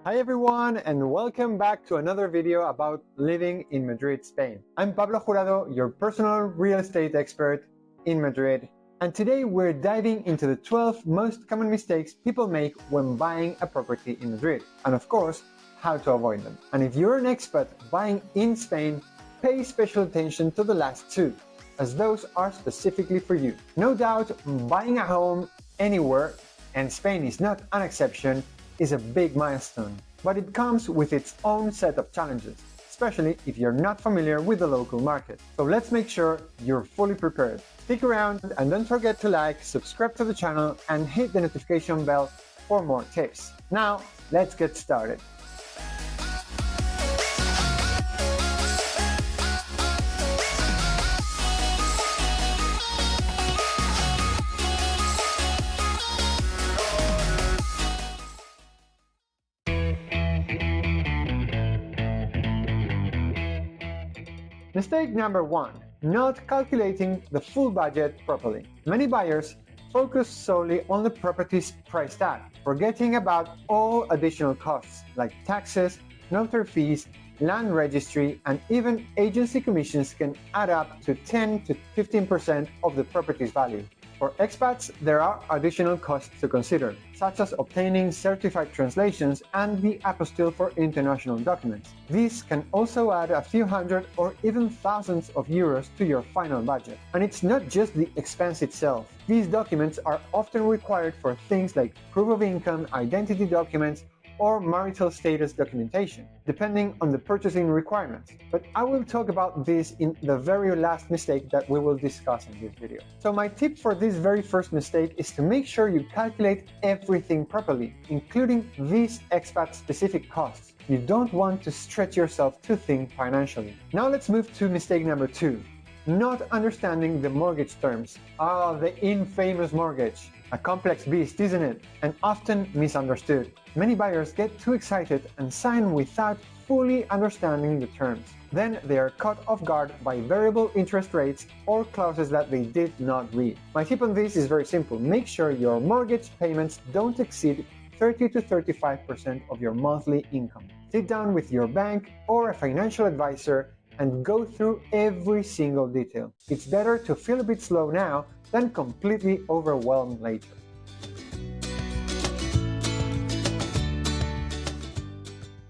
Hi everyone, and welcome back to another video about living in Madrid, Spain. I'm Pablo Jurado, your personal real estate expert in Madrid, and today we're diving into the 12 most common mistakes people make when buying a property in Madrid, and of course, how to avoid them. And if you're an expat buying in Spain, pay special attention to the last two, as those are specifically for you. No doubt, buying a home anywhere, and Spain is not an exception, is a big milestone, but it comes with its own set of challenges, especially if you're not familiar with the local market. So let's make sure you're fully prepared. Stick around and don't forget to like, subscribe to the channel, and hit the notification bell for more tips. Now, let's get started. Mistake number one, not calculating the full budget properly. Many buyers focus solely on the property's price tag, forgetting about all additional costs like taxes, notary fees, land registry, and even agency commissions can add up to 10 to 15% of the property's value. For expats, there are additional costs to consider, such as obtaining certified translations and the apostille for international documents. These can also add a few hundred or even thousands of euros to your final budget. And it's not just the expense itself. These documents are often required for things like proof of income, identity documents, or marital status documentation, depending on the purchasing requirements. But I will talk about this in the very last mistake that we will discuss in this video. So my tip for this very first mistake is to make sure you calculate everything properly, including these expat-specific costs. You don't want to stretch yourself too thin financially. Now let's move to mistake number two, not understanding the mortgage terms. The infamous mortgage. A complex beast, isn't it? And often misunderstood. Many buyers get too excited and sign without fully understanding the terms. Then they are caught off guard by variable interest rates or clauses that they did not read. My tip on this is very simple. Make sure your mortgage payments don't exceed 30 to 35% of your monthly income. Sit down with your bank or a financial advisor and go through every single detail. It's better to feel a bit slow now than completely overwhelmed later.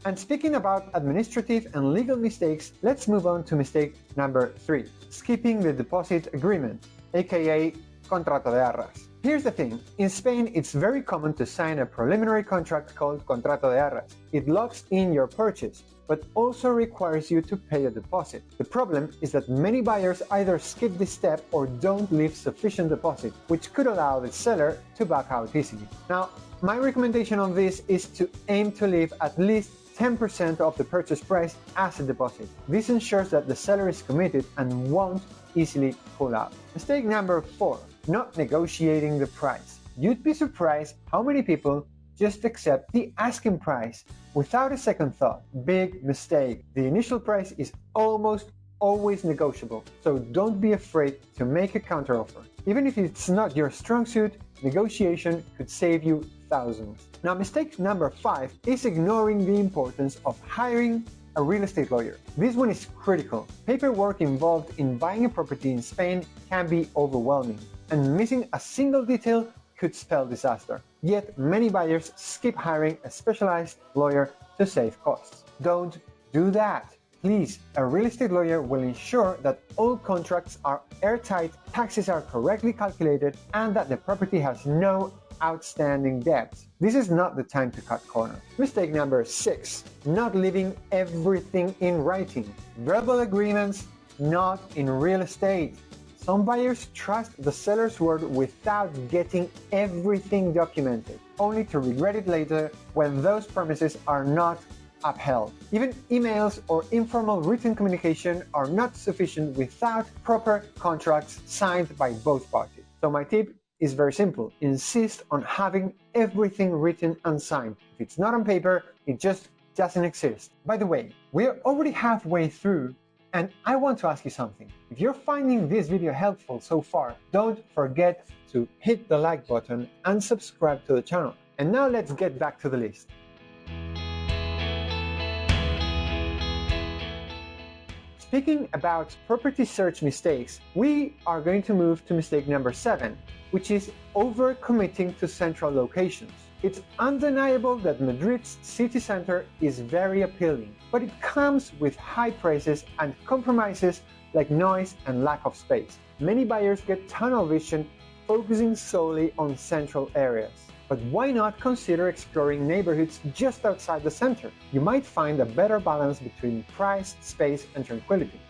And speaking about administrative and legal mistakes, let's move on to mistake number three, skipping the deposit agreement, aka contrato de arras. Here's the thing, in Spain it's very common to sign a preliminary contract called contrato de arras. It locks in your purchase, but also requires you to pay a deposit. The problem is that many buyers either skip this step or don't leave sufficient deposit, which could allow the seller to back out easily. Now, my recommendation on this is to aim to leave at least 10% of the purchase price as a deposit. This ensures that the seller is committed and won't easily pull out. Mistake number four, not negotiating the price. You'd be surprised how many people just accept the asking price without a second thought. Big mistake. The initial price is almost always negotiable, so don't be afraid to make a counteroffer. Even if it's not your strong suit, negotiation could save you thousands. Now, mistake number five is ignoring the importance of hiring a real estate lawyer. This one is critical. Paperwork involved in buying a property in Spain can be overwhelming, and missing a single detail could spell disaster. Yet many buyers skip hiring a specialized lawyer to save costs. Don't do that. Please, a real estate lawyer will ensure that all contracts are airtight, taxes are correctly calculated, and that the property has no outstanding debts. This is not the time to cut corners. Mistake number six, not leaving everything in writing. Verbal agreements, not in real estate. Some buyers trust the seller's word without getting everything documented, only to regret it later when those promises are not upheld. Even emails or informal written communication are not sufficient without proper contracts signed by both parties. So my tip is very simple. Insist on having everything written and signed. If it's not on paper, it just doesn't exist. By the way, we're already halfway through, and I want to ask you something. If you're finding this video helpful so far, don't forget to hit the like button and subscribe to the channel. And now let's get back to the list. Speaking about property search mistakes, we are going to move to mistake number 7, which is overcommitting to central locations. It's undeniable that Madrid's city center is very appealing, but it comes with high prices and compromises like noise and lack of space. Many buyers get tunnel vision focusing solely on central areas. But why not consider exploring neighborhoods just outside the center? You might find a better balance between price, space, and tranquility.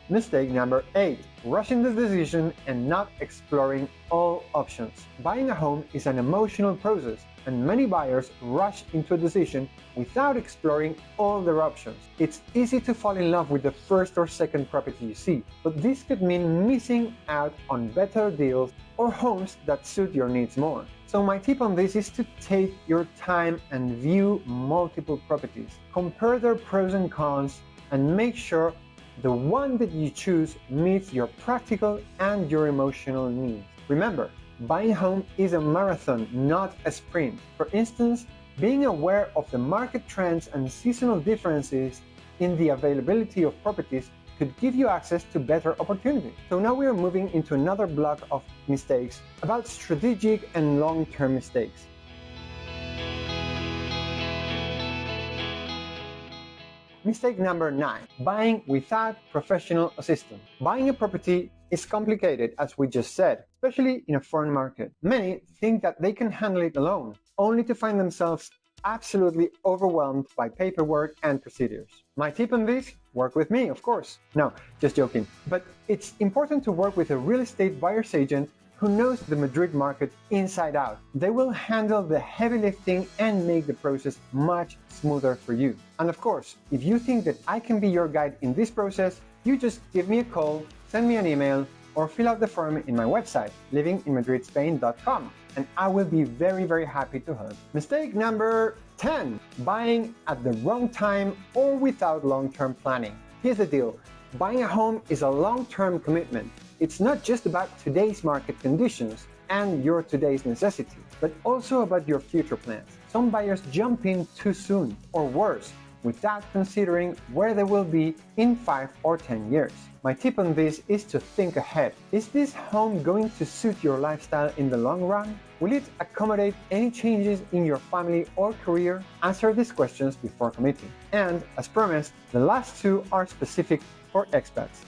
Mistake number 8. Rushing the decision and not exploring all options. Buying a home is an emotional process, and many buyers rush into a decision without exploring all their options. It's easy to fall in love with the first or second property you see, but this could mean missing out on better deals or homes that suit your needs more. So my tip on this is to take your time and view multiple properties. Compare their pros and cons and make sure the one that you choose meets your practical and your emotional needs. Remember, buying a home is a marathon, not a sprint. For instance, being aware of the market trends and seasonal differences in the availability of properties could give you access to better opportunities. So now we are moving into another block of mistakes about strategic and long-term mistakes. Mistake number 9, buying without professional assistance. Buying a property is complicated, as we just said, especially in a foreign market. Many think that they can handle it alone, only to find themselves absolutely overwhelmed by paperwork and procedures. My tip on this? Work with me, of course. No, just joking. But it's important to work with a real estate buyer's agent who knows the Madrid market inside out. They will handle the heavy lifting and make the process much smoother for you. And of course, if you think that I can be your guide in this process, you just give me a call, send me an email, or fill out the form in my website, livinginmadridspain.com, and I will be very, very happy to help. Mistake number 10, buying at the wrong time or without long-term planning. Here's the deal. Buying a home is a long-term commitment. It's not just about today's market conditions and your today's necessity, but also about your future plans. Some buyers jump in too soon, or worse, without considering where they will be in 5 or 10 years. My tip on this is to think ahead. Is this home going to suit your lifestyle in the long run? Will it accommodate any changes in your family or career? Answer these questions before committing. And as promised, the last 2 are specific for expats.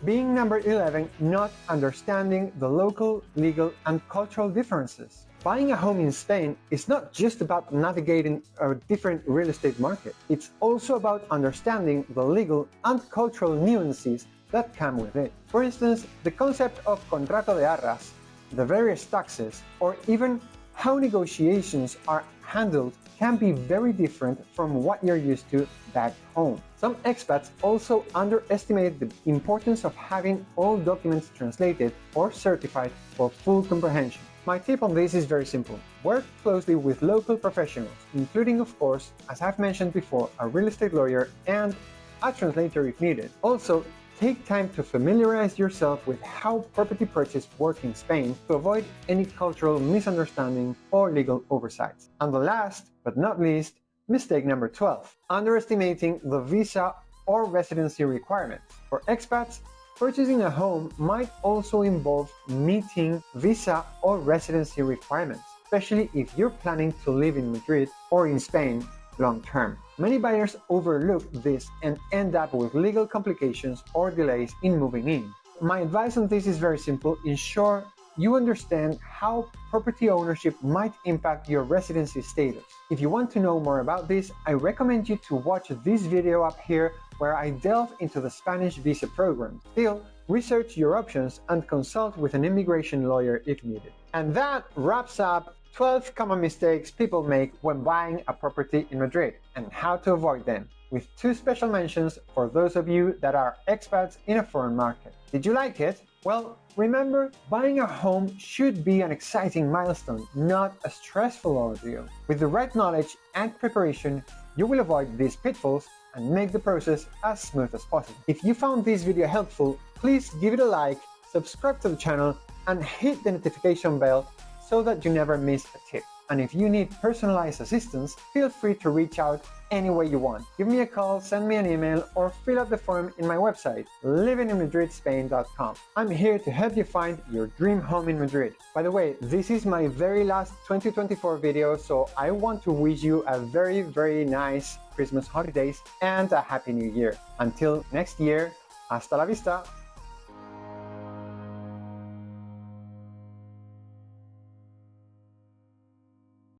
Being number 11, not understanding the local, legal, and cultural differences. Buying a home in Spain is not just about navigating a different real estate market. It's also about understanding the legal and cultural nuances that come with it. For instance, the concept of contrato de Arras, the various taxes, or even how negotiations are handled can be very different from what you're used to back home. Some expats also underestimate the importance of having all documents translated or certified for full comprehension. My tip on this is very simple. Work closely with local professionals, including, of course, as I've mentioned before, a real estate lawyer and a translator if needed. Also, take time to familiarize yourself with how property purchase works in Spain to avoid any cultural misunderstanding or legal oversights. And the last, but not least, mistake number 12, underestimating the visa or residency requirements. For expats, purchasing a home might also involve meeting visa or residency requirements, especially if you're planning to live in Madrid or in Spain long term. Many buyers overlook this and end up with legal complications or delays in moving in. My advice on this is very simple. Ensure you understand how property ownership might impact your residency status. If you want to know more about this, I recommend you to watch this video up here where I delve into the Spanish visa program. Still, research your options and consult with an immigration lawyer if needed. And that wraps up 12 common mistakes people make when buying a property in Madrid and how to avoid them, with 2 special mentions for those of you that are expats in a foreign market. Did you like it? Well, remember, buying a home should be an exciting milestone, not a stressful ordeal. With the right knowledge and preparation, you will avoid these pitfalls and make the process as smooth as possible. If you found this video helpful, please give it a like, subscribe to the channel, and hit the notification bell so that you never miss a tip. And if you need personalized assistance, feel free to reach out any way you want. Give me a call, send me an email, or fill out the form in my website, livinginmadridspain.com. I'm here to help you find your dream home in Madrid. By the way, this is my very last 2024 video, so I want to wish you a very, very nice Christmas holidays and a Happy New Year. Until next year, hasta la vista!